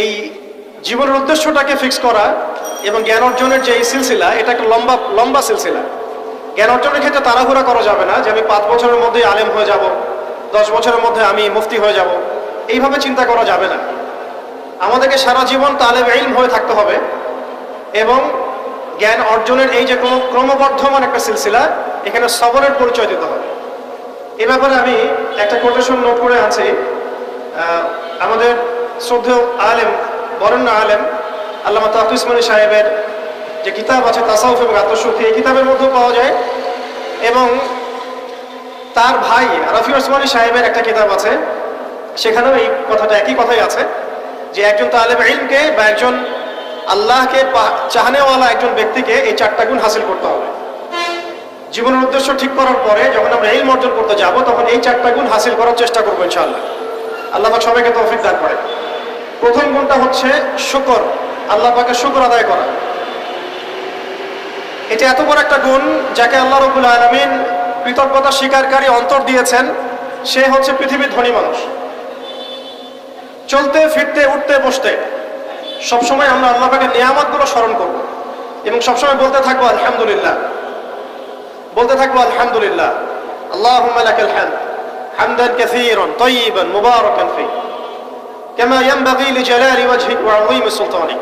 এই জীবনের উদ্দেশ্যটাকে ফিক্স করা এবং জ্ঞান অর্জনের যে এই সিলসিলা, এটা একটা লম্বা সিলসিলা। জ্ঞান অর্জনের ক্ষেত্রে তাড়াহুড়া করা যাবে না যে আমি 5 বছরের মধ্যে আলেম হয়ে যাব, 10 বছরের মধ্যে আমি মুফতি হয়ে যাব, এইভাবে চিন্তা করা যাবে না। আমাদেরকে সারা জীবন তালেব ইলম হয়ে থাকতে হবে এবং জ্ঞান অর্জনের এই যে ক্রমবর্ধমান একটা সিলসিলা, এখানে সবরের পরিচয় দিতে হবে। এ ব্যাপারে আমি একটা কোটেশন নোট করে আছি। আমাদের শ্রদ্ধেয় আলেম, বরেণ্য আলেম আল্লামা তাকি উসমানী সাহেবের যে কিতাব আছে তাসাউফ এবং আত্মশুদ্ধি, এই কিতাবের মধ্যেও পাওয়া যায় এবং তার ভাই রফি উসমানী সাহেবের একটা কিতাব আছে, সেখানেও এই কথাটা একই কথাই আছে যে একজন তালেব ইলমকে বা একজন আল্লাহকে চাহনেওয়ালা একজন ব্যক্তিকে এই 4টা গুণ হাসিল করতে হবে। জীবনের উদ্দেশ্য ঠিক করার পরে যখন আমরা ইলম অর্জন করতে যাব, তখন এই 4টা গুণ হাসিল করার চেষ্টা করবো ইনশাআল্লাহ। আল্লাহ পাক সবাইকে তৌফিক দান করে। প্রথম গুণটা হচ্ছে শুকর, আল্লাহ পাকের শুকর আদায় করা। এটা এত বড় একটা গুণ যাকে আল্লাহ রাব্বুল আলামিন কৃতজ্ঞতা স্বীকারকারী অন্তর দিয়েছেন, সে হচ্ছে পৃথিবীর ধনী মানুষ। চলতে ফিরতে উঠতে বসতে সবসময় আমরা আল্লাহ পাকের নিয়ামতগুলো স্মরণ করব এবং সবসময় বলতে থাকবো আলহামদুলিল্লাহ, বলতে থাকবো আলহামদুলিল্লাহ। আল্লাহুম্মা লাকাল হামদ হামদান কাসীরান তাইয়িবান মুবারাকান ফি কামা ইয়ানবাগি লিজালালি ওয়াজহিক ওয়া আযীমি সুলতানিক।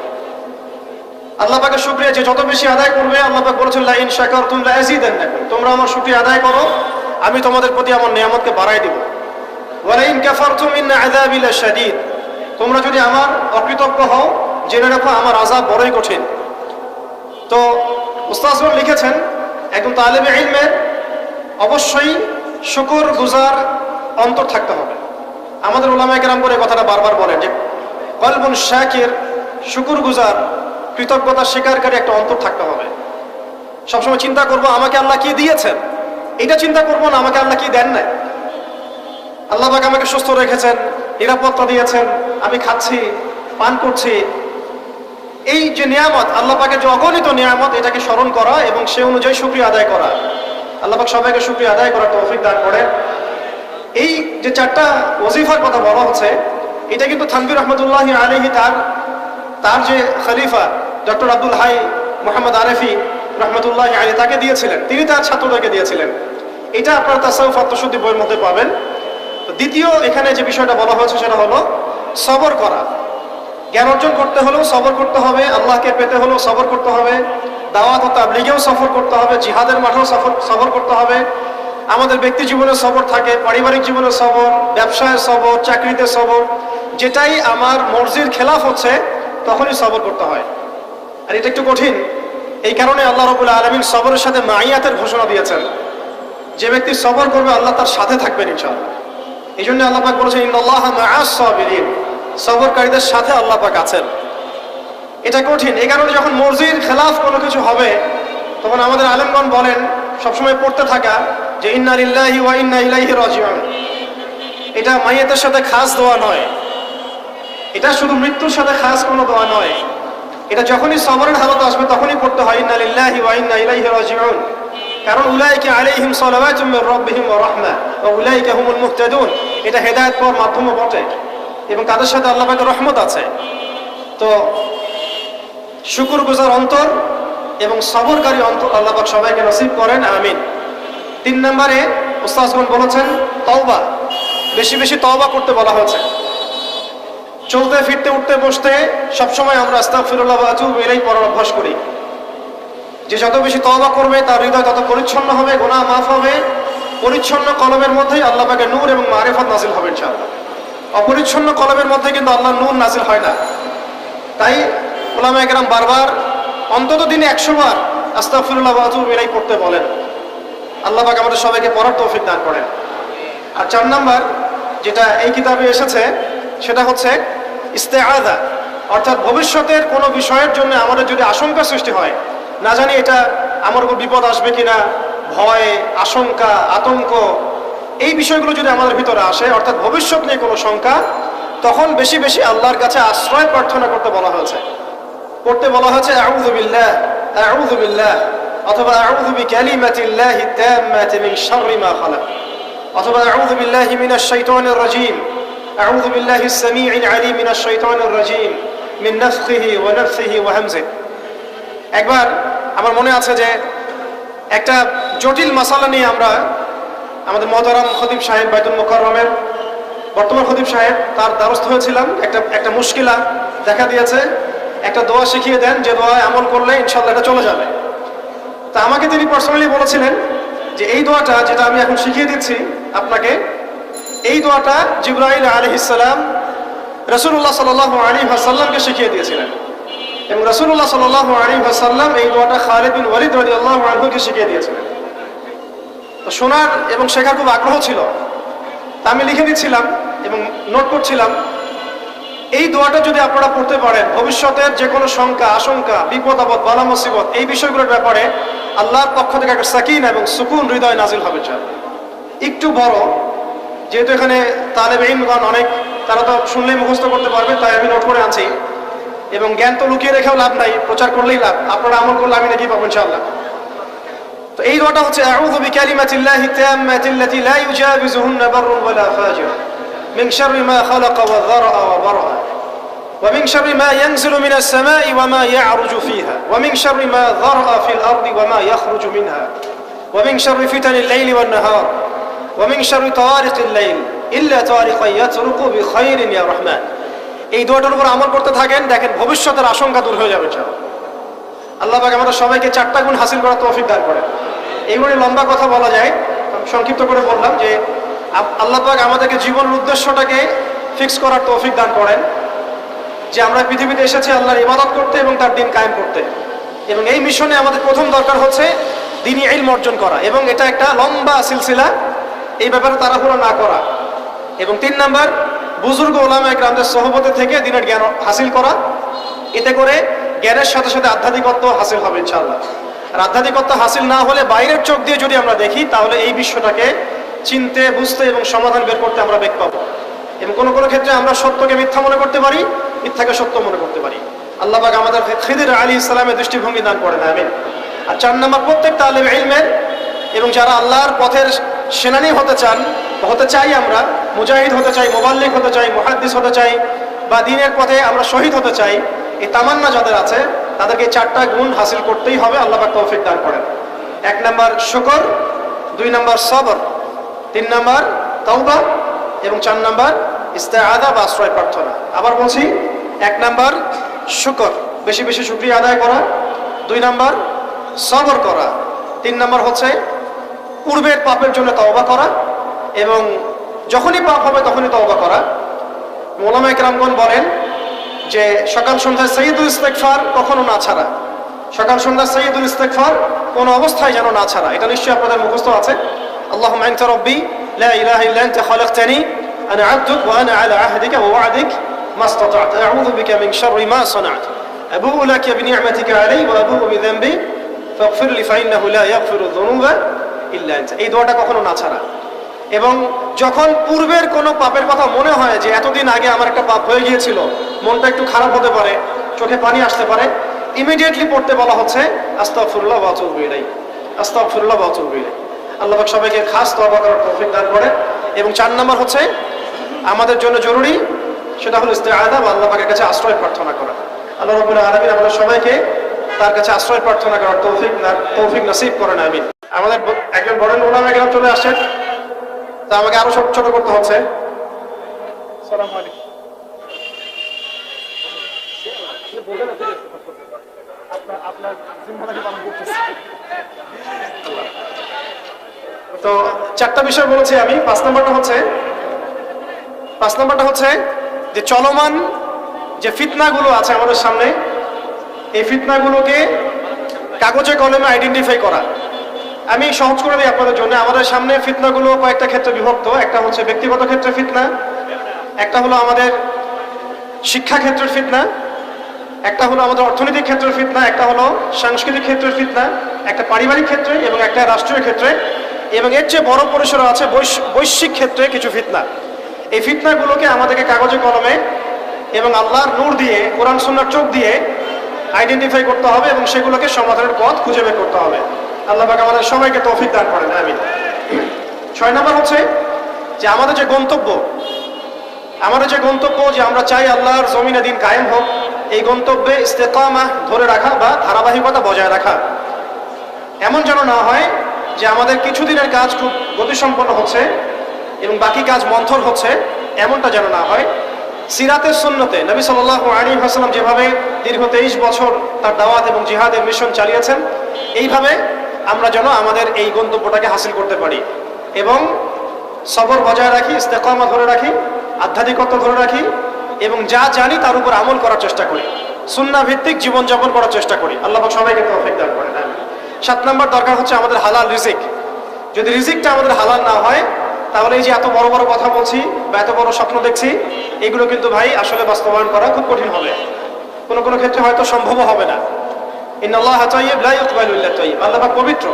আল্লাহ পাকের শুকরিয়া যে যত বেশি আদায় করবে, আল্লাহ পাক বলেছেন লা ইন শাকারতুম লা আযীদান্নাকুম, তোমরা আমার শুকরিয়া আদায় করো, আমি তোমাদের প্রতি আমার নিয়ামতকে বাড়াই দেব। ওয়া লা ইন কাফারতুম ইন্না আযাবি লাশাদীদ, তোমরা যদি আমার অকৃতজ্ঞ হও, জেনে রাখো আমার আযাব বড়ই কঠিন। তো উস্তাদগণ লিখেছেন একজন তালেবে ইলমের অবশ্যই শুকর গুজার অন্তর থাকতে হবে। আমাদের উলামায়ে কেরাম করে কথাটা বারবার বলেন যে কলবুন শাকির, শুকর গুজার, কৃতজ্ঞতা স্বীকারকারী একটা অন্তর থাকতে হবে। সবসময় চিন্তা করবো আমাকে আল্লাহ কি দিয়েছেন, এটা চিন্তা করবো না আমাকে আল্লাহ কি দেন নাই। আল্লাহ পাক আমাকে সুস্থ রেখেছেন, নিরাপত্তা দিয়েছেন, আমি খাচ্ছি পান করছি, এই যে নিয়ামত, আল্লাহ পাকের যে অগণিত নিয়ামত, এটাকে স্মরণ করা এবং সে অনুযায়ী শুকরিয়া আদায় করা। আল্লাহ পাক সবাইকে শুকরিয়া আদায় করার তৌফিক দান করেন। এই যে 4টা ওয়াজিফার কথা বলা হচ্ছে, এটা কিন্তু থানভীর রহমতুল্লাহ আলাইহি তার যে খলিফা ডক্টর আব্দুল হাই মোহাম্মদ আরেফি রহমতুল্লাহ আলাইহি তাকে দিয়েছিলেন, তিনি তার ছাত্রদেরকে দিয়েছিলেন। এটা আপনারা তাসাউফ আত্মশুদ্ধি বইয়ের মধ্যে পাবেন। তো দ্বিতীয় এখানে যে বিষয়টা বলা হয়েছে সেটা হলো সবর করা। জ্ঞান অর্জন করতে হলেও সবর করতে হবে, আল্লাহকে পেতে হলেও সবর করতে হবে, দাওয়াত ও তাবলীগেও সফর করতে হবে, জিহাদের মাঠেও সবর করতে হবে। আমাদের ব্যক্তি জীবনে সবর থাকে, পারিবারিক জীবনে সবর, ব্যবসায় সবর, চাকরিতে সবর। যেটাই আমার মর্জির খেলাফ হচ্ছে তখনই সবর করতে হয়, আর এটা একটু কঠিন। এই কারণে আল্লাহ রাব্বুল আলামিন সবরের সাথে মাইয়াতের ঘোষণা দিয়েছেন। যে ব্যক্তি সবর করবে আল্লাহ তার সাথে থাকবেন ইনশাআল্লাহ। এই জন্য আল্লাহ পাক বলেছেন ইন্নাল্লাহা মাআস সাবিরিন, সবরকারীদের সাথে আল্লাহ পাক আছেন। এটা কঠিন। এই কারণে যখন মর্জির খেলাফ কোনো কিছু হবে, তখন আমাদের আলেমগণ বলেন সবসময় পড়তে থাকা যে ইন্না লিল্লাহি ওয়া ইন্না ইলাইহি রাজিউন। এটা মাইয়াতের সাথে খাস দোয়া নয়, এটা শুধু মৃত্যুর সাথে খাস কোনো দোয়া নয়, এটা যখনই সবরের হালত আসবে তখনই পড়তে হয় ইন্না লিল্লাহি ওয়া ইন্না ইলাইহি রাজিউন। কারণ উলাইকা আলাইহিম সালাওয়াতুম মির রাব্বিহিম ওয়া রাহমা ওয়া উলাইকা হুমুল মুহতাদুন, এটা হেদায়েত পাওয়ার মাধ্যম বটে এবং তাদের সাথে আল্লাহ পাকের রহমত আছে। তো শুকরগুজার অন্তর এবং সবরকারী অন্তর আল্লাহ পাক সবাইকে নসিব করেন, আমিন। 3 নম্বরে উস্তাদগণ বলেছেন তওবা, বেশি বেশি তওবা করতে বলা হয়েছে। চলতে ফিরতে উঠতে বসতে সবসময় আমরা আস্তাগফিরুল্লাহ ওয়া আতুবু ইলাইহি পড়ার অভ্যাস করি। যে যত বেশি তওবা করবে তার হৃদয় তত পরিচ্ছন্ন হবে, গুনাহ মাফ হবে। পরিচ্ছন্ন কলবের মধ্যেই আল্লাহ পাকের নূর এবং মারিফাত নাজিল হবে ইনশাআল্লাহ। অপরিচ্ছন্ন কলবের মধ্যে কিন্তু আল্লাহর নূর নাজিল হয় না। তাই উলামায়ে কেরাম বারবার অন্তত দিনে 100 বার আস্তাগফিরুল্লাহ ওয়া আতুবু ইলাইহি পড়তে বলেন। আল্লাহ পাক আমাদের সবাইকে পড়ার তৌফিক দান করেন। আর 4 নাম্বার যেটা এই কিতাবে এসেছে সেটা হচ্ছে ইস্তেআযা, অর্থাৎ ভবিষ্যতের কোনো বিষয়ের জন্য আমাদের যদি আশঙ্কা সৃষ্টি হয়, না জানি এটা আমার উপর বিপদ আসবে কিনা, ভয়, আশঙ্কা, আতঙ্ক, এই বিষয়গুলো যদি আমাদের ভিতরে আসে, অর্থাৎ ভবিষ্যৎ নিয়ে কোনো শঙ্কা, তখন বেশি বেশি আল্লাহর কাছে আশ্রয় প্রার্থনা করতে বলা হয়েছে। করতে বলা হয়েছে আউযু বিল্লাহ, আউযু বিল্লাহ, অথবা আউযু বিকালিমাতিল্লাহি তাম্মাতি মিন শাররি মা খালাক, অথবা আউযু বিল্লাহি মিনাশ শাইতানির রাজীম, আউযু বিল্লাহিস সামিউল আলিম মিনাশ শাইতানির রাজীম মিন নাফখিহি ওয়া নাফসিহি ওয়া হামজিহি। একবার আমার মনে আছে যে একটা জটিল মাসালা নিয়ে আমরা আমাদের মহতারাম খতিব সাহেব বাইতুল মুকাররমের বর্তমান খতিব সাহেব তার দ্বারস্থ হয়েছিলাম। একটা মুশকিলা দেখা দিয়েছে, একটা দোয়া শিখিয়ে দেন যে দোয়ায় আমল করলে ইনশাআল্লাহ এটা চলে যাবে। তা আমাকে তিনি পার্সোনালি বলেছিলেন যে এই দোয়াটা যেটা আমি এখন শিখিয়ে দিচ্ছি আপনাকে, এই দোয়াটা জিবরাইল আলাইহিস সালাম রাসূলুল্লাহ সাল্লাল্লাহু আলাইহি ওয়াসাল্লামকে শিখিয়ে দিয়েছিলেন এবং রাসূলুল্লাহ সাল্লাল্লাহু আলাইহি ওয়াসাল্লাম এই দোয়াটা খালিদ বিন ওয়ালিদ রাদিয়াল্লাহু আনহুকে শিখিয়ে দিয়েছিলেন। তো শোনার এবং শেখার খুব আগ্রহ ছিল, তা আমি লিখে দিচ্ছিলাম এবং নোট করছিলাম। এই দোয়াটা যদি আপনারা পড়তে পারেন, ভবিষ্যতের যে কোনো শঙ্কা আশঙ্কা বিপদ আপদ বালা মুসিবত এই বিষয়গুলোর ব্যাপারে আল্লাহর পক্ষ থেকে একটা সাকিনা এবং সুকুন হৃদয় নাজিল হবে। একটু বড়, যেহেতু এখানে তালেবে ইলমগণ অনেক, তারা তো শুনলেই মুখস্থ করতে পারবে, তাই আমি নোট করে আনছি। এবং জ্ঞান তো লুকিয়ে রেখেও লাভ নাই, প্রচার করলেই লাভ, আপনারা আমল করলে আমি নাকি পাবো ইনশাআল্লাহ। তো এই দোয়াটা হচ্ছে আউযু বিকালিমাতিল্লাহি তাম্মাতিল্লাতি লা ইউজাবিজুহুন্না বাররুন ওয়ালা ফাজির মিন শাররি মা খালাকা ওয়া যারআ ওয়া বারআ ওয়া মিন শাররি মা ইয়ানজিলু মিনাস সামাই ওয়া মা ইয়ারজু ফিহা ওয়া মিন শাররি মা যারআ ফিল আরদি ওয়া মা ইয়াখরুজু মিনহা ওয়া মিন শাররি ফিতানিল লাইলি ওয়ান নাহার ওয়া মিন শাররি তাওয়ারিকিল লাইল ইল্লা তাওয়ারিকান ইয়াতরুকু বিখাইরিন ইয়া রাহমান। এই দোয়াটার উপর আমল করতে থাকেন, দেখেন ভবিষ্যতের আশঙ্কা দূর হয়ে যাবে ইনশাআল্লাহ। আল্লাহ পাক আমাদের সবাইকে 4টা গুণ হাসিল করার তৌফিক দান করেন। এইগুলো লম্বা কথা বলা যায়, সংক্ষিপ্ত করে বললাম যে আল্লাহ পাক আমাদেরকে জীবনের উদ্দেশ্যটাকে ফিক্স করার তৌফিক দান করেন, যে আমরা পৃথিবীতে এসেছি আল্লাহর ইবাদত করতে এবং তার দ্বীন কায়েম করতে। এবং এই মিশনে আমাদের প্রথম দরকার হচ্ছে দ্বীনি ইলম অর্জন করা, এবং এটা একটা লম্বা সিলসিলা, এই ব্যাপারে তাড়াহুড়ো না করা। এবং 3 নাম্বার, বুজুর্গ ওলামায়ে কেরামদের সোহবতে থেকে দ্বীনের জ্ঞান হাসিল করা। এতে করে জ্ঞানের সাথে সাথে আধ্যাত্মিকত্ব হাসিল হবে ইনশাআল্লাহ। আর আধ্যাত্মিকত্ব হাসিল না হলে বাইরের চোখ দিয়ে যদি আমরা দেখি, তাহলে এই বিশ্বটাকে চিনতে বুঝতে এবং সমাধান বের করতে আমরা বেগ পাবো। এবং কোনো কোনো ক্ষেত্রে আমরা সত্যকে মিথ্যা মনে করতে পারি, মিথ্যাকে সত্য মনে করতে পারি। আল্লাহ পাক আমাদের খিদির আলাইহিস সালামের দৃষ্টিভঙ্গি দান করেন, আমিন। আর 4 নাম্বার, প্রত্যেক তালেব ইলমের এবং যারা আল্লাহর পথের সেনানী হতে চান, হতে চাই, আমরা মুজাহিদ হতে চাই, মুবাল্লিগ হতে চাই, মুহাদ্দিস হতে চাই, বা দ্বীনের পথে আমরা শহীদ হতে চাই, এই তামান্না যাদের আছে তাদেরকে 4টা গুণ হাসিল করতেই হবে। আল্লাহ পাক তৌফিক দান করেন। 1 নাম্বার শুকর, 2 নাম্বার সবর, 3 নাম্বার তাওবা এবং 4 নাম্বার ইস্তেআযা বা আশ্রয় প্রার্থনা। আবার বলছি, 1 নাম্বার শুকর, বেশি বেশি শুকরিয়া আদায় করা, 2 নাম্বার সবর করা, 3 নাম্বার হচ্ছে পূর্বের পাপের জন্য তওবা করা, এবং যখনই পাপ হবে তখনই তওবা করা। ওলামায়ে কেরামগণ বলেন যে সকাল সন্ধ্যায় সাইয়্যিদুল ইস্তিগফার কখনো না ছাড়া, সকাল সন্ধ্যায় সাইয়্যিদুল ইস্তিগফার কোনো অবস্থায় যেন না ছাড়া। এটা নিশ্চয়ই আপনাদের মুখস্থ আছে। আল্লাহুম্মা আনতা রাব্বি লা ইলাহা ইল্লা আনতা খালাকতানি আনা আবদুক ওয়া আনা আলা আহদিকা ওয়া ওয়া'দিক মাসতাতা'তু আউযু বিকা মিন শাররি মা সানা'তু আবুউ লাকা বিনি'মাতিকা আলাইয়া ওয়া আবুউ বিযানবি ফাগফির লি ফাইন্নাহু লা ইয়াগফিরু যুনুবা ইল্লা আনতা। এই দোয়াটা কখনো না ছাড়া। এবং যখন পূর্বের কোনো পাপের কথা মনে হয় যে এতদিন আগে আমার একটা পাপ হয়ে গিয়েছিল, মনটা একটু খারাপ হতে পারে, চোখে পানি আসতে পারে, ইমিডিয়েটলি পড়তে বলা হচ্ছে আস্তাগফিরুল্লাহ ওয়া আতুবু ইলাইহি, আস্তাগফিরুল্লাহ ওয়া আতুবু ইলাইহি। আল্লাহ পাক সবাইকে খাস তওবা করার তৌফিক দান করে। এবং 4 নাম্বার হচ্ছে আমাদের জন্য জরুরি, সেটা হলো ইস্তেআযা বা আল্লাহ পাকের কাছে আশ্রয় প্রার্থনা করা। আল্লাহ রাব্বুল আলামিন আমাদের সবাইকে তার কাছে আশ্রয় প্রার্থনা করার তৌফিক নসিব করেন, আমিন। আমাদের একজন বড় ওলামায়ে কেরাম চলে আসছেন, তা আমাকে আরো ছোট করতে হচ্ছে। আসসালামু আলাইকুম। তো 4টা বিষয় বলেছি আমি। 5 নাম্বারটা হচ্ছে যে চলমান যে ফিতনাগুলো আছে আমাদের সামনে, এই ফিতনাগুলোকে কাগজে কলমে আইডেন্টিফাই করা। আমি সহজ করে দিই আপনাদের জন্য। আমাদের সামনে ফিতনাগুলো কয়েকটা ক্ষেত্রে বিভক্ত। একটা হচ্ছে ব্যক্তিগত ক্ষেত্রে ফিতনা, একটা হলো আমাদের শিক্ষা ক্ষেত্রের ফিতনা, একটা হলো আমাদের অর্থনৈতিক ক্ষেত্রের ফিতনা, একটা হলো সাংস্কৃতিক ক্ষেত্রের ফিতনা, একটা পারিবারিক ক্ষেত্রে এবং একটা রাষ্ট্রীয় ক্ষেত্রে, এবং এর চেয়ে বড় পরিসরে আছে বৈশ্বিক ক্ষেত্রে কিছু ফিতনা। এই ফিতনাগুলোকে আমাদেরকে কাগজে কলমে এবং আল্লাহর নূর দিয়ে, কোরআন সুন্নাহর চোখ দিয়ে আইডেন্টিফাই করতে হবে এবং সেগুলোকে সমাধানের পথ খুঁজে বের করতে হবে। আল্লাহ পাক আমাদের সবাইকে তৌফিক দান করেন, আমিন। 6 নাম্বার হচ্ছে যে আমাদের যে গন্তব্য, আমাদের যে গন্তব্য, যে আমরা চাই আল্লাহর জমিনে দিন কায়েম হোক, এই গন্তব্যে ইস্তেকামা ধরে রাখা বা ধারাবাহিকতা বজায় রাখা। এমন যেন না হয় যে আমাদের কিছুদিনের কাজ খুব গতিসম্পন্ন হচ্ছে এবং বাকি কাজ মন্থর হচ্ছে, এমনটা যেন না হয়। সিরাতের সুন্নতে নবী সাল্লাল্লাহু আলাইহি ওয়াসাল্লাম যেভাবে দীর্ঘ 23 বছর তার দাওয়াত এবং জিহাদের মিশন চালিয়েছেন, এইভাবে আমরা যেন আমাদের এই গন্তব্যটাকে হাসিল করতে পারি এবং সবর বজায় রাখি, ইস্তেকামা ধরে রাখি, আধ্যাত্মিকতা ধরে রাখি এবং যা জানি তার উপর আমল করার চেষ্টা করি, সুন্নাহ ভিত্তিক জীবনযাপন করার চেষ্টা করি। আল্লাহ পাক সবাইকে তৌফিক দান করেন। 7 নম্বর দরকার হচ্ছে আমাদের হালাল রিজিক। যদি রিজিকটা আমাদের হালাল না হয়, তাহলে এই যে এত বড় বড় কথা বলছি বা এত বড় স্বপ্ন দেখছি, এগুলো কিন্তু ভাই আসলে বাস্তবায়ন করা খুব কঠিন হবে, কোনো কোনো ক্ষেত্রে হয়তো সম্ভবও হবে না। ইন্নাল্লাহা তাইয়্যিব লা ইয়াকবালু ইল্লা তাইয়্যিব, আল্লাহ পাক পবিত্র,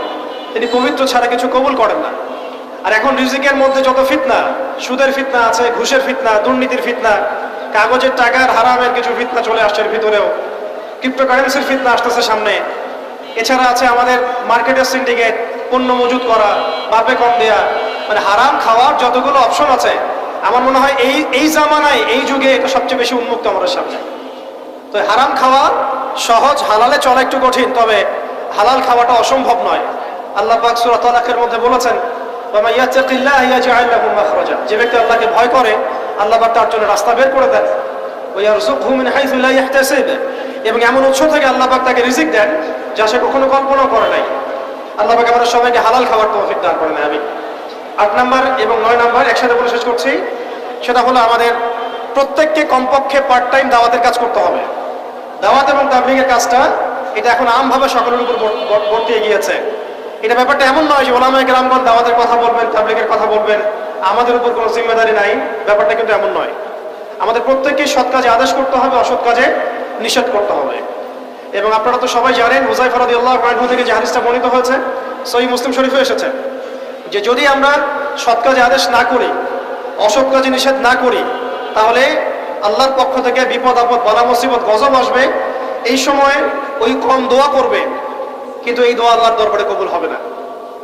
তিনি পবিত্র ছাড়া কিছু কবুল করেন না। আর এখন রিজিকের মধ্যে যত ফিতনা, সুদের ফিতনা আছে, ঘুষের ফিতনা, দুর্নীতির ফিতনা, কাগজের টাকার হারামের কিছু ফিতনা চলে আসছে এর ভিতরেও, ক্রিপ্টোকারেন্সির ফিতনা আসতেছে সামনে। এছাড়া আছে আমাদের মার্কেটের সিন্ডিকেট, পণ্য মজুত করা, বাপে কম দেয়া, মানে হারাম খাওয়ার যতগুলো অপশন আছে, আমার মনে হয় এই জামানায়, এই যুগে এটা সবচেয়ে বেশি উন্মুক্ত আমাদের সামনে। তো হারাম খাওয়া সহজ, হালালে চলা একটু কঠিন, তবে হালাল খাওয়াটা অসম্ভব নয়। আল্লাহ পাক সূরা তালাকের মধ্যে বলেছেন, ওয়া মান ইয়াত্তাকিল্লাহা ইয়াজআল লাহু মাখরাজা, যে ব্যক্তি আল্লাহকে ভয় করে, আল্লাহ পাক তার জন্য রাস্তা বের করে দেন। ওয়া ইয়ারযুকহু মিন হাইথু লা ইয়াহতাসিব, এবং এমন উৎস থেকে আল্লাহ পাক তাকে রিজিক দেন যা সে কখনো কল্পনাও করে নাই। আল্লাহ পাক আমাদের সবাইকে হালাল খাওয়ার তৌফিক দান করেন। আমি 8 নম্বর এবং 9 নম্বর একসাথে বলে শেষ করছি, সেটা হলো আমাদের প্রত্যেককে কমপক্ষে পার্ট টাইম দাওয়াতের কাজ করতে হবে। দাওয়াত এবং তাবলীগের কাজটা এটা এখন আমভাবে সকলের উপর বর্তিয়ে গিয়েছে। এটা ব্যাপারটা এমন নয় যে ওলামায়ে কেরামগণ দাওয়াতের কথা বলবেন, তাবলীগের কথা বলবেন, আমাদের উপর কোনো জিম্মেদারি নাই, ব্যাপারটা কিন্তু এমন নয়। আমাদের প্রত্যেককেই সৎ কাজে আদেশ করতে হবে, অসৎ কাজে নিষেধ করতে হবে। এবং আপনারা তো সবাই জানেন, হুযায়ফা রাদিয়াল্লাহু আনহু থেকে যে হাদিসটা বর্ণিত হয়েছে, সহিহ মুসলিম শরীফে এসেছে, যে যদি আমরা সৎ কাজে আদেশ না করি, অসৎ কাজে নিষেধ না করি, তাহলে আল্লাহর পক্ষ থেকে বিপদ আপদ, বালা মুসিবত, গজব আসবে। এই সময় ওই কম দোয়া করবে, কিন্তু এই দোয়া আল্লাহর দরবারে কবুল হবে না।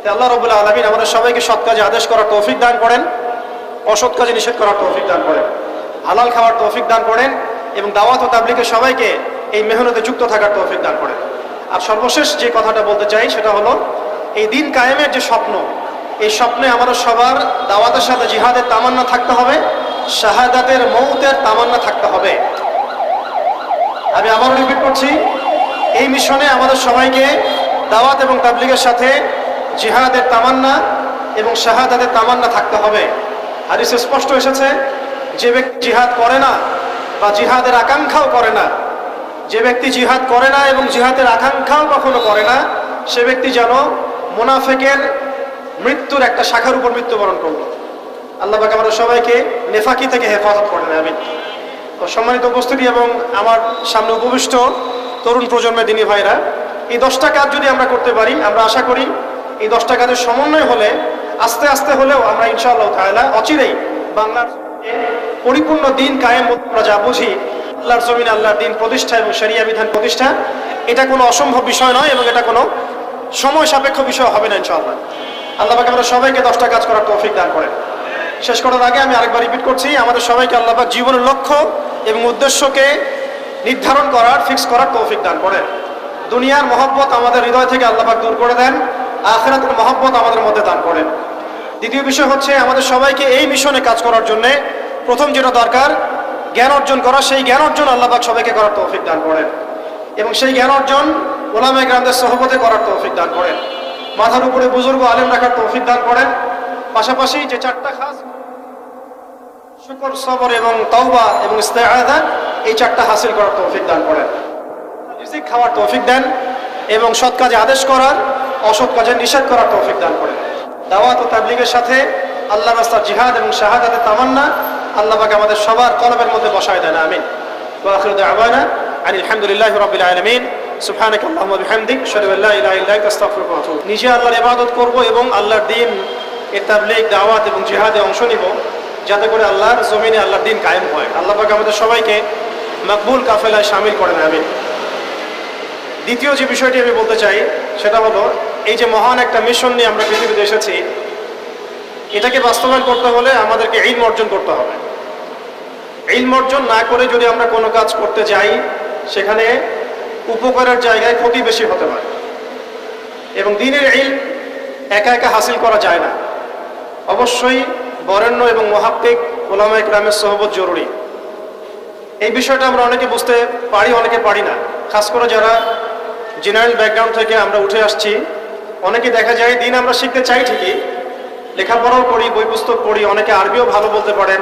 তাই আল্লাহ রাব্বুল আলামিন আমাদের সবাইকে সৎ কাজে আদেশ করার তৌফিক দান করেন, অসৎ কাজে নিষেধ করার তৌফিক দান করেন, হালাল খাওয়ার তৌফিক দান করেন এবং দাওয়াত ও তাবলীগের সবাইকে এই মেহনতে যুক্ত থাকার তৌফিক দান করেন। আর সর্বশেষ যে কথাটা বলতে চাই সেটা হলো, এই দিন কায়েমের যে স্বপ্ন, এই স্বপ্নে আমাদের সবার দাওয়াতের সাথে জিহাদের তামান্না থাকতে হবে, শাহাদাতের মৌতের তামান্না থাকতে হবে। আমি আবারও রিপিট করছি, এই মিশনে আমাদের সবাইকে দাওয়াত এবং তাবলীগের সাথে জিহাদের তামান্না এবং শাহাদাতের তামান্না থাকতে হবে। হাদিসে স্পষ্ট এসেছে, যে ব্যক্তি জিহাদ করে না বা জিহাদের আকাঙ্ক্ষাও করে না, যে ব্যক্তি জিহাদ করে না এবং জিহাদের আকাঙ্ক্ষাও কখনো করে না, সে ব্যক্তি যেন মুনাফিকের মৃত্যুর একটা শাখার উপর মৃত্যুবরণ করলো। আল্লাহ পাক আমাদের সবাইকে নেফাকি থেকে হেফাজত করেন। আমিন। তো সম্মানিত উপস্থিতি এবং আমার সামনে উপবিষ্ট তরুণ প্রজন্মের দিনী ভাইরা, এই 10টা কাজ যদি আমরা করতে পারি, আমরা আশা করি এই 10টা কাজের সমন্বয় হলে আস্তে আস্তে হলেও আমরা ইনশাআল্লাহ তাআলা অচিরেই বাংলার পরিপূর্ণ দিন কায়েম, আমরা যা বুঝি আল্লাহর জমিনে আল্লাহর দিন প্রতিষ্ঠা এবং শরিয়া বিধান প্রতিষ্ঠা, এটা কোনো অসম্ভব বিষয় নয় এবং এটা কোনো সময় সাপেক্ষ বিষয় হবে না ইনশাআল্লাহ। আল্লাহ পাক আমরা সবাইকে 10টা কাজ করার তৌফিক দান করেন। শেষ করার আগে আমি আরেকবার রিপিট করছি, আমাদের সবাইকে আল্লাহ পাক জীবনের লক্ষ্য এবং উদ্দেশ্যকে নির্ধারণ করার, ফিক্স করার তৌফিক দান করেন। দুনিয়ার মহব্বত আমাদের হৃদয় থেকে আল্লাহ পাক দূর করে দেন, আখিরাতের মহব্বত আমাদের মধ্যে দান করেন। দ্বিতীয় বিষয় হচ্ছে, আমাদের সবাইকে এই মিশনে কাজ করার জন্য প্রথম যেটা দরকার, জ্ঞান অর্জন করা। সেই জ্ঞান অর্জন আল্লাহ পাক সবাইকে করার তৌফিক দান করেন এবং সেই জ্ঞান অর্জন উলামায়ে কেরামদের সোহবতে করার তৌফিক দান করেন। মাথার উপরে বুজুর্গ আলেম রাখার তৌফিক দান করেন। পাশাপাশি যে 4টা খাস, শুকর, সবর এবং তাওবা এবং ইস্তেআযা, এই 4টা হাসিল করার তৌফিক দান করেন। রিজিক খাওয়ার তৌফিক দেন এবং সৎ কাজে আদেশ করার, অসৎ কাজে নিষেধ করার তৌফিক দান করেন। দাওয়াত ও তাবলীগের সাথে আল্লাহর রাস্তার জিহাদ এবং শাহাদাতের তামান্না আল্লাহ পাক আমাদের সবার কলবের মধ্যে বসায় দেন। আমিন। ওয়া আখিরু দাওয়ানা আনিল হামদুলিল্লাহি রাব্বিল আলামিন। সুবহানাকা আল্লাহুম্মা বিহামদিক, আশহাদু আল্লা ইলাহা ইল্লা আনতা, আস্তাগফিরুকা ওয়া আতুবু ইলাইক। নিজে আল্লাহর ইবাদত করব এবং আল্লাহর দ্বীন এর তাবলীগ, দাওয়াত এবং জিহাদে অংশ নিব, যাতে করে আল্লাহর জমিনে আল্লাহর দ্বীন কায়েম হয়। আল্লাহ পাক আমাদের সবাইকে মকবুল কাফেলায় শামিল করেন। আমিন। দ্বিতীয় যে বিষয়টি আমি বলতে চাই সেটা হলো, এই যে মহান একটা মিশন নিয়ে আমরা পৃথিবীতে এসেছি, এটাকে বাস্তবায়ন করতে হলে আমাদেরকে ইলম অর্জন করতে হবে। ইলম অর্জন না করে যদি আমরা কোনো কাজ করতে যাই, সেখানে উপকারের জায়গায় ক্ষতি বেশি হতে পারে। এবং দ্বীনের ইলম একা একা হাসিল করা যায় না, অবশ্যই বরেণ্য এবং মুহাক্কিক উলামায়ে কেরামের সোহবত জরুরি। এই বিষয়টা আমরা অনেকে বুঝতে পারি, অনেকে পারি না। খাস করে যারা জেনারেল ব্যাকগ্রাউন্ড থেকে আমরা উঠে আসছি, অনেকে দেখা যায় দিন আমরা শিখতে চাই ঠিকই, লেখাপড়াও করি, বই পুস্তক পড়ি, অনেকে আরবিও ভালো বলতে পারেন,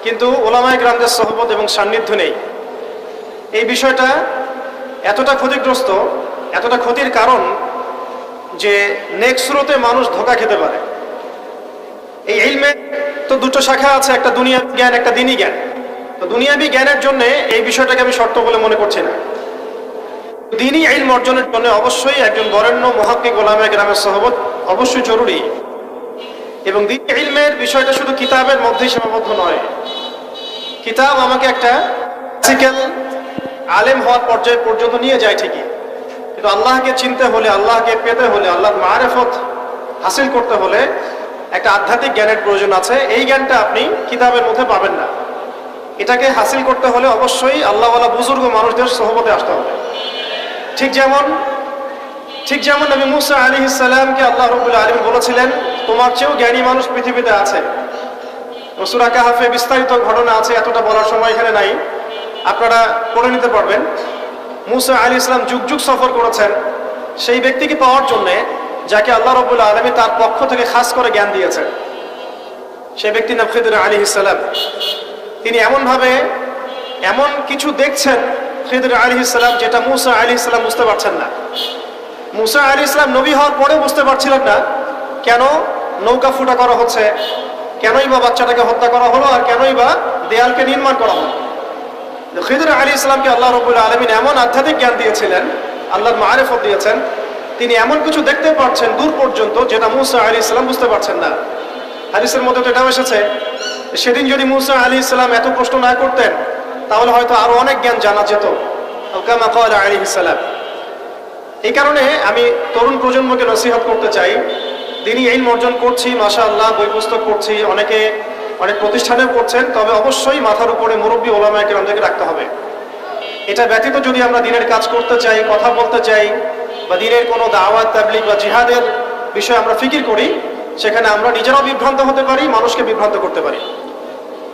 কিন্তু উলামায়ে কেরামদের সোহবত এবং সান্নিধ্য নেই। এই বিষয়টা এতটা ক্ষতিগ্রস্ত, এতটা ক্ষতির কারণ যে নেক্সট স্রোতে মানুষ ধোঁকা খেতে পারে। এই ইলমে তো দুটো শাখা আছে, একটা দুনিয়া জ্ঞান, একটা দ্বীনি জ্ঞান। তো দুনিয়াবি জ্ঞানের জন্য এই বিষয়টাকে আমি শর্ত বলে মনে করছি না। দ্বীনি ইলম অর্জনের জন্য অবশ্যই একজন বরেণ্য মুহাক্কিক উলামায়ে কেরামের সোহবত অবশ্যই জরুরি। এবং দ্বীনি ইলমের বিষয়টা শুধু কিতাবের মধ্যেই সীমাবদ্ধ নয়। কিতাব আমাকে একটা ক্লাসিক্যাল আলেম হওয়ার পর্যায় পর্যন্ত নিয়ে যায় ঠিকই, কিন্তু আল্লাহকে চিনতে হলে, আল্লাহকে পেতে হলে, আল্লাহর মারিফত হাসিল করতে হলে একটা আধ্যাত্মিক জ্ঞানের প্রয়োজন আছে। এই জ্ঞানটা আপনি কিতাবের মধ্যে পাবেন না। এটাকে হাসিল করতে হলে অবশ্যই আল্লাহওয়ালা বুজুর্গ মানুষদের সোহবতে আসতে হবে। ঠিক যেমন নবী মুসা আলাইহিস সালামকে আল্লাহ রাব্বুল আলামিন বলেছিলেন, তোমার চেয়েও জ্ঞানী মানুষ পৃথিবীতে আছে। সূরা কাহফে বিস্তারিত ঘটনা আছে, এতটা বলার সময় এখানে নাই, আপনারা পড়ে নিতে পারবেন। মুসা আলাইহিস সালাম যুগ যুগ সফর করেছেন সেই ব্যক্তিকে পাওয়ার জন্য যাকে আল্লাহ রাব্বুল আলামিন তার পক্ষ থেকে খাস করে জ্ঞান দিয়েছেন। সেই ব্যক্তি নাম খিদর আলাইহিস সালাম। তিনি এমন কিছু দেখছেন খিদর আলাইহিস সালাম, যেটা মুসা আলাইহিস সালাম বুঝতে পারছেন না। মুসা আলাইহিস সালাম নবী হওয়ার পরেও বুঝতে পারছিলেন না কেন নৌকা ফুটা করা হচ্ছে, কেনই বা বাচ্চাটাকে হত্যা করা হলো, আর কেনই বা দেয়ালকে নির্মাণ করা হলো। খিদর আলাইহিস সালামকে আল্লাহ রাব্বুল আলামিন এমন আধ্যাত্মিক জ্ঞান দিয়েছিলেন, আল্লাহর মারিফত দিয়েছেন, তিনি এমন কিছু দেখতে পাচ্ছেন দূর পর্যন্ত যেটা মুসা আলাইহিস সালাম বুঝতে পারছেন না। হাদিসের মধ্যে তো এটাও এসেছে, সেদিন যদি মুসা আলাইহিস সালাম এত প্রশ্ন না করতেন তাহলে হয়তো আরো অনেক জ্ঞান জানা যেত, কামা ক্বালা আলাইহিস সালাম। এই কারণে আমি তরুণ প্রজন্মকে নসিহত করতে চাই, দ্বীনি ইলম অর্জন করছি, মাশাআল্লাহ, বই পুস্তক পড়ছি, অনেকে অনেক প্রতিষ্ঠানেও পড়ছেন, তবে অবশ্যই মাথার উপরে মুরব্বী উলামায়ে কেরামদেরকে রাখতে হবে। এটা ব্যতীত যদি আমরা দ্বীনের কাজ করতে চাই, কথা বলতে চাই, বা দ্বীনের কোনো দাওয়াত তাবলীগ বা জিহাদের বিষয়ে আমরা ফিকির করি, সেখানে আমরা নিজেরাও বিভ্রান্ত হতে পারি, মানুষকে বিভ্রান্ত করতে পারি।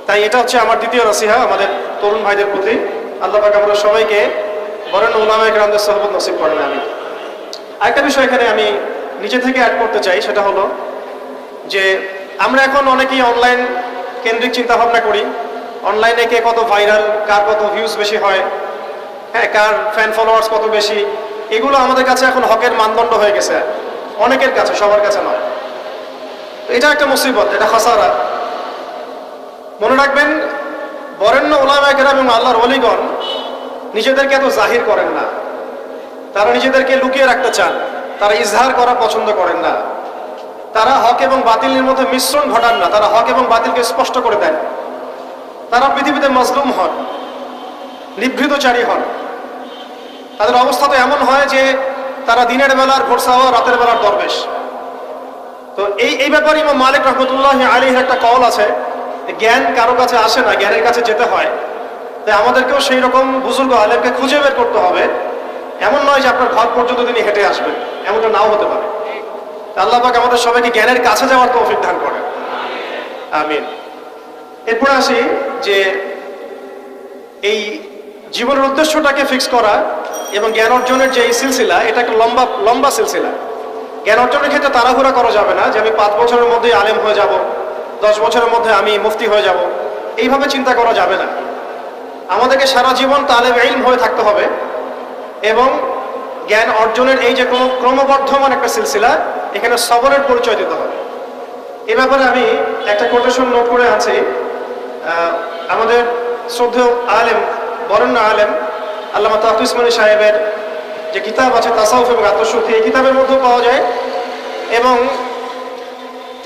তাই এটা হচ্ছে আমার দ্বিতীয় নসিহা আমাদের তরুণ ভাইদের প্রতি। আল্লাহ পাক আমরা সবাইকে বরেণ্য উলামায়ে কেরামদের সোহবত নসিব করেন। আমি আরেকটা বিষয় এখানে আমি নিজে থেকে অ্যাড করতে চাই, সেটা হলো যে আমরা এখন অনেকেই অনলাইন কেন্দ্রিক চিন্তা ভাবনা করি। অনলাইনে কে কত ভাইরাল, কার কত ভিউজ বেশি হয়, হ্যাঁ, কার ফ্যান ফলোয়ার্স কত বেশি, এগুলো আমাদের কাছে এখন হকের মানদণ্ড হয়ে গেছে, অনেকের কাছে, সবার কাছে নয়। এটা একটা মুসিবত, এটা খাসারা। মনে রাখবেন, বরেণ্য উলামায়ে কেরাম এবং আল্লাহর ওলিগণ নিজেদেরকে এত জাহির করেন না, তারা নিজেদেরকে লুকিয়ে রাখতে চান, তারা ইজহার করা পছন্দ করেন না, তারা হক এবং বাতিলের মধ্যে মিশ্রণ ঘটান না, তারা হক এবং বাতিলকে স্পষ্ট করে দেন। তারা পৃথিবীতে মজলুম হন, নিভৃতচারী হন। তাদের অবস্থা তো এমন হয় যে তারা দিনের বেলার ঘোরসাওয়া, রাতের বেলার দরবেশ। তো এই ব্যাপারে ইমাম মালিক রহমতুল্লাহি আলাইহির একটা কওল আছে, জ্ঞান কারো কাছে আসে না, জ্ঞানের কাছে যেতে হয়। তাই আমাদেরকেও সেই রকম বুজুর্গ আলেমকে খুঁজে বের করতে হবে। এমন নয় যে আপনার ঘর পর্যন্ত তিনি হেঁটে আসবেন, এমনটা নাও হতে পারে। আল্লাহ পাক আমাদের সবাইকে জ্ঞানের কাছে যাওয়ার তৌফিক দান করেন, আমিন। এরপরে আসি যে এই জীবনের উদ্দেশ্যটাকে ফিক্স করা এবং জ্ঞান অর্জনের যে এই সিলসিলা, এটা একটা লম্বা সিলসিলা। জ্ঞান অর্জনের ক্ষেত্রে তাড়াহুড়া করা যাবে না যে আমি 5 বছরের মধ্যে আলেম হয়ে যাব, 10 বছরের মধ্যে আমি মুফতি হয়ে যাব, এইভাবে চিন্তা করা যাবে না। আমাদেরকে সারা জীবন তালেব ইলম হয়ে থাকতে হবে এবং জ্ঞান অর্জনের এই যে ক্রমবর্ধমান একটা সিলসিলা, এখানে সবরের পরিচয় দিতে হবে। এ ব্যাপারে আমি একটা কোটেশন নোট করে আছি। আমাদের শ্রদ্ধেয় আলেম, বরেণ্য আলেম আল্লামা তাকি উসমানী সাহেবের যে কিতাব আছে তাসাউফ এবং আত্মশুদ্ধি, এই কিতাবের মধ্যেও পাওয়া যায়। এবং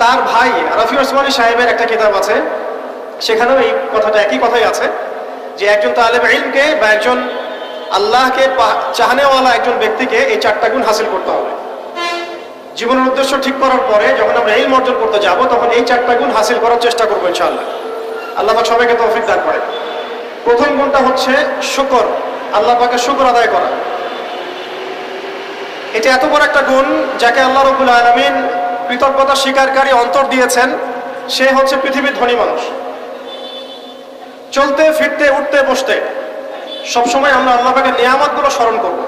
তার ভাই রাফি উসমানী সাহেবের একটা কিতাব আছে, সেখানেও এই কথাটা, একই কথাই আছে যে একজন তালেব ইলমকে বা একজন আল্লাহকে চাহনেওয়ালা একজন ব্যক্তিকে এই 4টা গুণ হাসিল করতে হবে। জীবনের উদ্দেশ্য ঠিক করার পরে যখন আমরা ইলম অর্জন করতে যাব, তখন এই 4টা গুণ হাসিল করার চেষ্টা করবো ইনশাআল্লাহ। আল্লাহ পাক সবাইকে তৌফিক দান করেন। প্রথম গুণটা হচ্ছে শুকর, আল্লাহ পাকের শুকর আদায় করা। এটা এত বড় একটা গুণ, যাকে আল্লাহ রাব্বুল আলামিন কৃতজ্ঞতা স্বীকারকারী অন্তর দিয়েছেন, সে হচ্ছে পৃথিবীর ধনী মানুষ। চলতে ফিরতে উঠতে বসতে সবসময় আমরা আল্লাহ পাকের নিয়ামতগুলো স্মরণ করব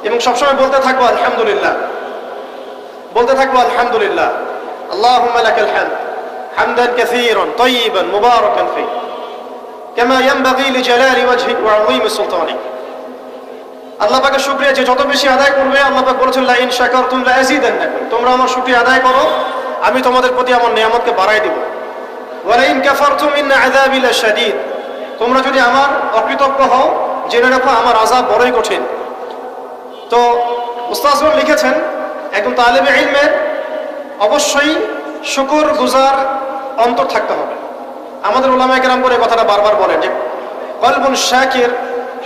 এবং সবসময় বলতে থাকবো আলহামদুলিল্লাহ, বলতে থাকবো আলহামদুলিল্লাহ। আল্লাহুম্মা লাকাল হামদ হামদান কাসীরান তাইয়িবান মুবারাকান ফি কামা ইয়ানবাগি লিজালালি ওয়াজহিক ওয়া আযীমি সুলতানিক। আল্লাহ পাকের শুকরিয়া যে যত বেশি আদায় করবে, আল্লাহ পাক বলেছেন লা ইন শাকারতুম লা আযীদান্নাকুম, তোমরা আমার শুকরিয়া আদায় করো, আমি তোমাদের প্রতি আমার নিয়ামতকে বাড়াই দেব। ওয়া লা ইন কাফারতুম ইন্না আযাবি লাশাদীদ, তোমরা যদি আমার অকৃতজ্ঞ হও, জেনে রাখো আমার আযাব বড়ই কঠিন। তো উস্তাদগণ লিখেছেন, একজন তালেবে ইলমের অবশ্যই শুকর গুজার অন্তর থাকতে হবে। আমাদের উলামায়ে কেরাম করে কথাটা বারবার বলেন যে কলবুন শাকির,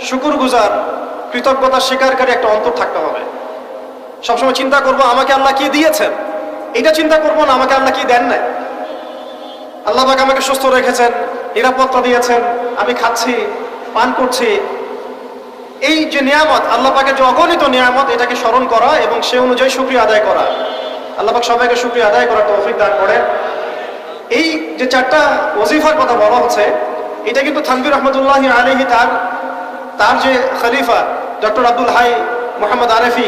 শুকর গুজার, কৃতজ্ঞতা স্বীকারকারী একটা অন্তর থাকতে হবে। সবসময় চিন্তা করবো আমাকে আল্লাহ কি দিয়েছেন, এটা চিন্তা করবো না আমাকে আল্লাহ কি দেন নাই। আল্লাহ পাক আমাকে সুস্থ রেখেছেন, নিরাপত্তা দিয়েছেন, আমি খাচ্ছি পান করছি, এই যে নিয়ামত, আল্লাহ পাকের যে অগণিত নিয়ামত, এটাকে স্মরণ করা এবং সে অনুযায়ী শুকরিয়া আদায় করা। আল্লাহ পাক সবাইকে শুকরিয়া আদায় করার তৌফিক দান করেন। এই যে চারটা ওজিফার কথা বলা হচ্ছে, এটা কিন্তু থানভীর রহমতুল্লাহি আলাইহি তার যে খলিফা ডক্টর আব্দুল হাই মোহাম্মদ আরেফি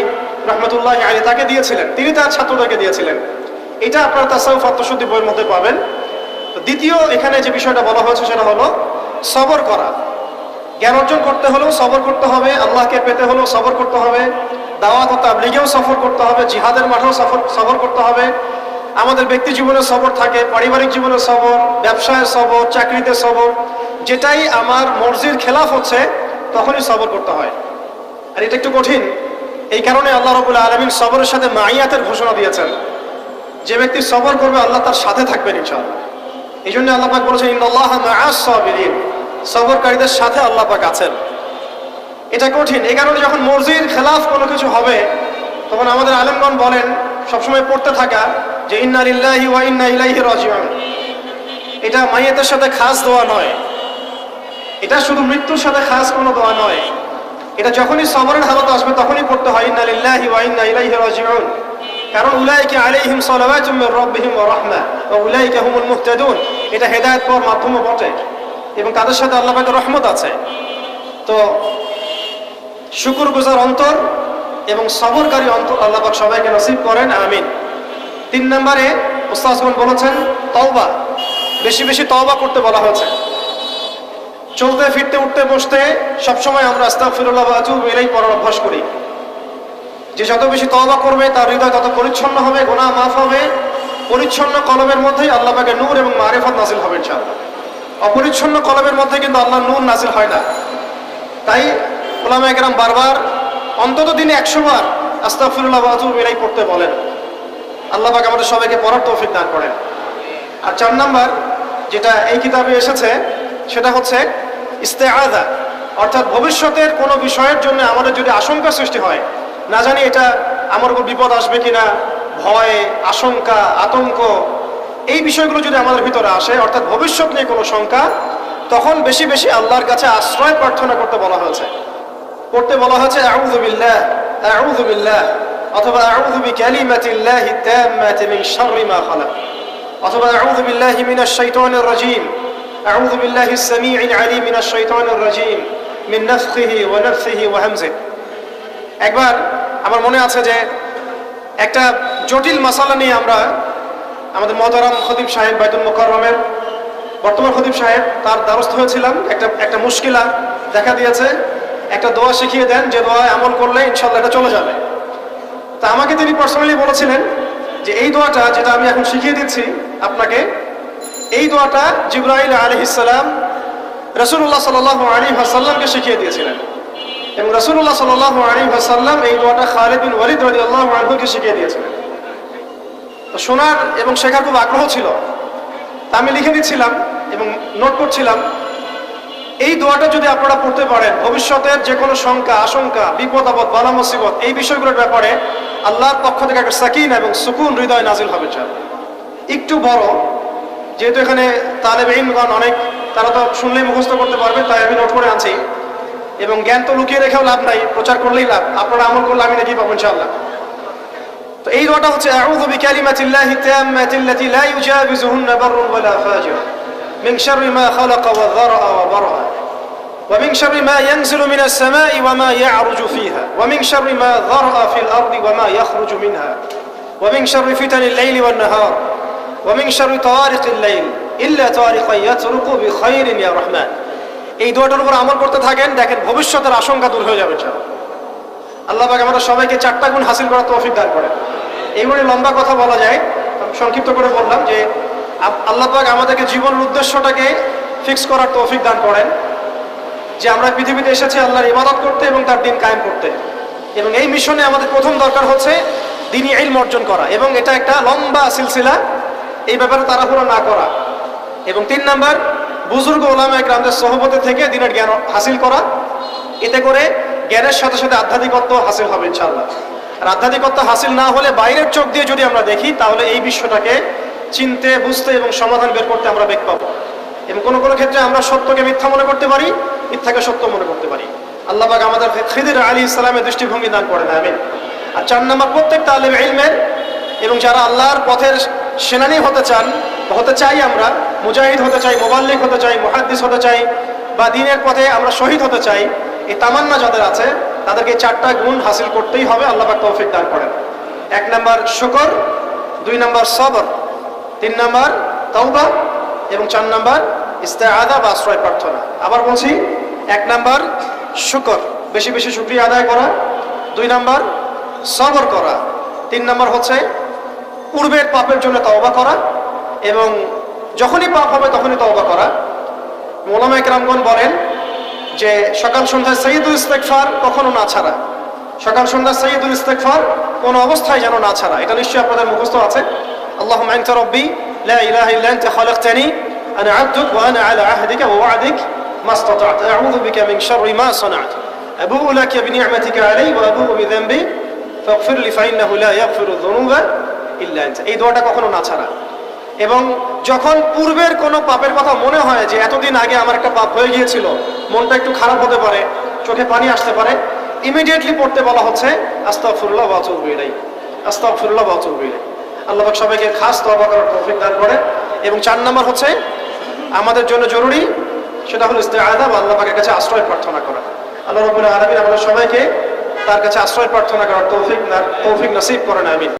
রহমতুল্লাহি আলাইহি তাকে দিয়েছিলেন, তিনি তার ছাত্রদেরকে দিয়েছিলেন। এটা আপনারা তাসাউফ আত্মশুদ্ধি বইয়ের মধ্যে পাবেন। দ্বিতীয় এখানে যে বিষয়টা বলা হয়েছে সেটা হলো সবর করা। জ্ঞান অর্জন করতে হলেও সবর করতে হবে, আল্লাহকে পেতে হলেও সবর করতে হবে, দাওয়াত ও তাবলীগেও সফর করতে হবে, জিহাদের মাঠেও সবর করতে হবে। আমাদের ব্যক্তি জীবনে সবর থাকে, পারিবারিক জীবনে সবর, ব্যবসায় সবর, চাকরিতে সবর। যেটাই আমার মর্জির খেলাফ হচ্ছে তখনই সবর করতে হয়, আর এটা একটু কঠিন। এই কারণে আল্লাহ রাব্বুল আলামিন সবরের সাথে মাইয়াতের ঘোষণা দিয়েছেন। যে ব্যক্তি সবর করবে আল্লাহ তার সাথে থাকবেন ইনশাআল্লাহ। এই জন্য আল্লাহ পাক বলেছেন ইন্নাল্লাহা মাআস সাবিরিন, সবরকারীদের সাথে আল্লাহ পাক আছেন। এটা কঠিন। এই কারণে যখন মর্জির খেলাফ কোনো কিছু হবে, তখন আমাদের আলেমগণ বলেন সবসময় পড়তে থাকা যে ইন্না লিল্লাহি ওয়া ইন্না ইলাইহি রাজিউন। এটা মাইয়াতের সাথে খাস দোয়া নয়, এটা শুধু মৃত্যুর সাথে খাস কোনো দোয়া নয়, এটা যখনই সবরের হালত আসবে তখনই পড়তে হয় ইন্না লিল্লাহি ওয়া ইন্না ইলাইহি রাজিউন। কারণ উলাইকা আলাইহিম সালাওয়াতুম মির রাব্বিহিম ওয়া রাহমা ওয়া উলাইকা হুমুল মুহতাদুন, এটা হেদায়েত পাওয়ার মাধ্যমও বটে এবং তাদের সাথে আল্লাহ পাকের রহমত আছে। তো শুকরগুজার অন্তর এবং সবরকারী অন্তর আল্লাহ পাক সবাইকে নসিব করেন, আমিন। 3 নম্বরে উস্তাদগণ বলেছেন তওবা, বেশি বেশি তওবা করতে বলা হয়েছে। চলতে ফিরতে উঠতে বসতে সবসময় আমরা আস্তাগফিরুল্লাহ ওয়া আতুবু ইলাইহি পড়ার অভ্যাস করি। যে যত বেশি তওবা করবে তার হৃদয় তত পরিচ্ছন্ন হবে, গুনাহ মাফ হবে। পরিচ্ছন্ন কলবের মধ্যেই আল্লাহ পাকের নূর এবং মারিফত নাজিল হবে ইনশাআল্লাহ। অপরিচ্ছন্ন কলবের মধ্যে কিন্তু আল্লাহর নূর নাজিল হয় না। তাই উলামায়ে কেরাম বারবার অন্তত দিনে 100 বার আস্তাগফিরুল্লাহ ওয়া আতুবু ইলাইহি পড়তে বলেন। আল্লাহ পাক আমাদের সবাইকে পড়ার তৌফিক দান করেন। আর 4 নাম্বার যেটা এই কিতাবে এসেছে সেটা হচ্ছে ইস্তেআযা, অর্থাৎ ভবিষ্যতের কোনো বিষয়ের জন্য আমাদের যদি আশঙ্কা সৃষ্টি হয়, না জানি এটা আমার উপর বিপদ আসবে কিনা, ভয়, আশঙ্কা, আতঙ্ক, এই বিষয়গুলো যদি আমাদের ভিতরে আসে, অর্থাৎ ভবিষ্যৎ নিয়ে কোনো শঙ্কা, তখন বেশি বেশি আল্লাহর কাছে আশ্রয় প্রার্থনা করতে বলা হয়েছে। করতে বলা হয়েছে আউযু বিল্লাহ, আউযু বিল্লাহ, অথবা আউযু বিকালিমাতিল্লাহি তাম্মাতি মিন শাররি মা খালাক, অথবা আউযু বিল্লাহি মিনাশ শাইতানির রাজীম, আউযু বিল্লাহিস সামিউল আলীম মিনাশ শাইতানির রাজীম মিন নাফখিহি ওয়া নাফসিহি ওয়া হামজিহি। একবার আমার মনে আছে যে একটা জটিল মাসালা নিয়ে আমরা আমাদের মহতারাম খতিব সাহেব বাইতুল মুকাররমের বর্তমান খতিব সাহেব তার দ্বারস্থ হয়েছিলাম। একটা মুশকিলা দেখা দিয়েছে, একটা দোয়া শিখিয়ে দেন যে দোয়ায় আমল করলে ইনশাআল্লাহ এটা চলে যাবে। তা আমাকে তিনি পার্সোনালি বলেছিলেন যে এই দোয়াটা যেটা আমি এখন শিখিয়ে দিচ্ছি আপনাকে, এই দোয়াটা জিবরাইল আলাইহিস সালাম রাসূলুল্লাহ সাল্লাল্লাহু আলাইহি ওয়াসাল্লামকে শিখিয়ে দিয়েছিলেন এবং রাসূলুল্লাহ সাল্লাল্লাহু আলাইহি ওয়াসাল্লাম এই দোয়াটা খালিদ বিন ওয়ালিদ রাদিয়াল্লাহু আনহুকে শিখিয়ে দিয়েছিলেন। তো শোনার এবং শেখার খুব আগ্রহ ছিল, তা আমি লিখে দিচ্ছিলাম এবং নোট করছিলাম। এই দোয়াটা যদি আপনারা পড়তে পারেন, ভবিষ্যতের যে কোনো শঙ্কা, আশঙ্কা, বিপদ আপদ, বালা মুসিবত, এই বিষয়গুলোর ব্যাপারে আল্লাহর পক্ষ থেকে একটা সাকিন এবং সুকুন হৃদয় নাজিল হবে। একটু বড়, যেহেতু এখানে তালেবে ইলমগণ অনেক তারা তো শুনলেই মুখস্থ করতে পারবে, তাই আমি নোট করে আনছি। এবং জ্ঞান তো লুকিয়ে রেখেও লাভ নাই, প্রচার করলেই লাভ। আপনারা আমল করলে আমি নাকি পাবো ইনশাআল্লাহ। তো এই দোয়াটা হচ্ছে আউযু বিকালিমাতিল্লাহি তাম্মাতিল্লাতি লা ইউজাবিজুহুন্না বাররুন ওয়ালা ফাজির মিন শাররি মা খালাকা ওয়া যারআ ওয়া বারআ ওয়া মিন শাররি মা ইয়ানজিলু মিনাস সামাই ওয়া মা ইয়া'রুজু ফিহা ওয়া মিন শাররি মা যারআ ফিল আরদি ওয়া মা ইয়াখরুজু মিনহা ওয়া মিন শাররি ফিতানিল লাইলি ওয়ান নাহার ওয়া মিন শাররি তাওয়ারিকিল লাইল ইল্লা তাওয়ারিকান ইয়াতরুকু বিখাইরিন ইয়া রাহমান। এই দোয়াটার উপর আমল করতে থাকেন, দেখেন ভবিষ্যতের আশঙ্কা দূর হয়ে যাবে ইনশাআল্লাহ। আল্লাহ পাক আমাদের সবাইকে 4টা গুণ হাসিল করার তৌফিক দান করেন। এইভাবে লম্বা কথা বলা যায়, সংক্ষিপ্ত করে বললাম যে আল্লাহ পাক আমাদেরকে জীবনের উদ্দেশ্যটাকে ফিক্স করার তৌফিক দান করেন, যে আমরা পৃথিবীতে এসেছি আল্লাহর ইবাদত করতে এবং তার দিন কায়েম করতে। এবং এই মিশনে আমাদের প্রথম দরকার হচ্ছে দ্বীনি ইলম অর্জন করা, এবং এটা একটা লম্বা সিলসিলা, এই ব্যাপারে তাড়াহুড়ো না করা। এবং 3 নাম্বার, বুজুর্গ ওলামায়ে কেরামদের সোহবতে থেকে দ্বীনের জ্ঞান হাসিল করা। এতে করে জ্ঞানের সাথে সাথে আধ্যাত্মিকত্ব হাসিল হবে ইনশাআল্লাহ। আর আধ্যাত্মিকত্ব হাসিল না হলে বাইরের চোখ দিয়ে যদি আমরা দেখি, তাহলে এই বিশ্বটাকে চিনতে, বুঝতে এবং সমাধান বের করতে আমরা বেগ পাবো। এবং কোনো কোনো ক্ষেত্রে আমরা সত্যকে মিথ্যা মনে করতে পারি, মিথ্যাকে সত্য মনে করতে পারি। আল্লাহ পাক আমাদের খিদির আলাইহিস সালামের দৃষ্টিভঙ্গি দান করেন, আমিন। আর 4 নাম্বার, প্রত্যেক তালিব ইলমের এবং যারা আল্লাহর পথের সেনানী হতে চান, হতে চাই, আমরা মুজাহিদ হতে চাই, মুবাল্লিগ হতে চাই, মুহাদ্দিস হতে চাই, বা দ্বীনের পথে আমরা শহীদ হতে চাই, এই তামান্না যাদের আছে তাদেরকে 4টা গুণ হাসিল করতেই হবে। আল্লাহ পাক তৌফিক দান করেন। 1 নাম্বার শুকর, 2 নাম্বার সবর, 3 নাম্বার তাওবা এবং 4 নাম্বার ইস্তেআযা বা আশ্রয় প্রার্থনা। আবার বলছি, 1 নাম্বার শুকর, বেশি বেশি শুকরিয়া আদায় করা, 2 নাম্বার সবর করা, 3 নাম্বার হচ্ছে পূর্বের পাপের জন্য তওবা করা, এবং যখনই পাপ হবে তখনই তওবা করা। ওলামায়ে কেরামগণ বলেন যে সকাল সন্ধ্যায় সাইয়্যিদুল ইস্তিগফার কখনো না ছাড়া, সকাল সন্ধ্যায় সাইয়্যিদুল ইস্তিগফার কোনো অবস্থায় যেন না ছাড়া। এটা নিশ্চয়ই আপনাদের মুখস্থ আছে। আল্লাহুম্মা আনতা রাব্বি লা ইলাহা ইল্লা আনতা খালাকতানি আনা আবদুক ওয়া আনা আলা আহদিকা ওয়া ওয়া'দিক মাসতাতা'তু আউযু বিকা মিন শাররি মা সানা'তু আবু'ু লাকা বিনি'মাতিকা আলাইয়া ওয়া আবু'ু বিযানবি ফাগফির লি ফাইন্নাহু লা ইয়াগফিরু যুনুবা ইল্লা আনতা। এই দোয়াটা কখনো না ছাড়া। এবং যখন পূর্বের কোনো পাপের কথা মনে হয় যে এতদিন আগে আমার একটা পাপ হয়ে গিয়েছিল, মনটা একটু খারাপ হতে পারে, চোখে পানি আসতে পারে, ইমিডিয়েটলি পড়তে বলা হচ্ছে আস্তাগফিরুল্লাহ ওয়া আতুবু ইলাইহি, আস্তাগফিরুল্লাহ ওয়া আতুবু ইলাইহি। আল্লাহ পাক সবাইকে খাস তওবা করার তৌফিক দান করেন। এবং 4 নাম্বার হচ্ছে আমাদের জন্য জরুরি, সেটা হলো ইস্তেআযা বা আল্লাহ পাকের কাছে আশ্রয় প্রার্থনা করা। আল্লাহ রাব্বুল আলামিন আমাদের সবাইকে তার কাছে আশ্রয় প্রার্থনা করার তৌফিক নসিব করেন, আমিন।